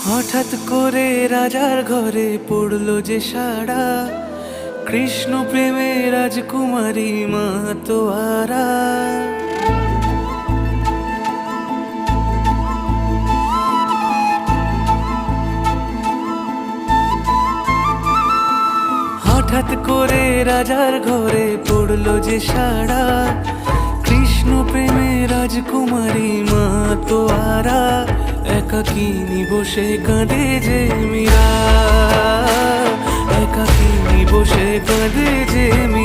হঠাৎ করে রাজার ঘরে পড়লো যে সাড়া, কৃষ্ণ প্রেমে রাজকুমারী মাতোয়ারা। হঠাৎ করে রাজার ঘরে পড়লো যে সাড়া, কৃষ্ণ প্রেমে রাজকুমারী মাতোয়ারা। একাকিনী বসে কাঁদে যে মীরা, একাকিনী বসে কাঁদে যে মীরা।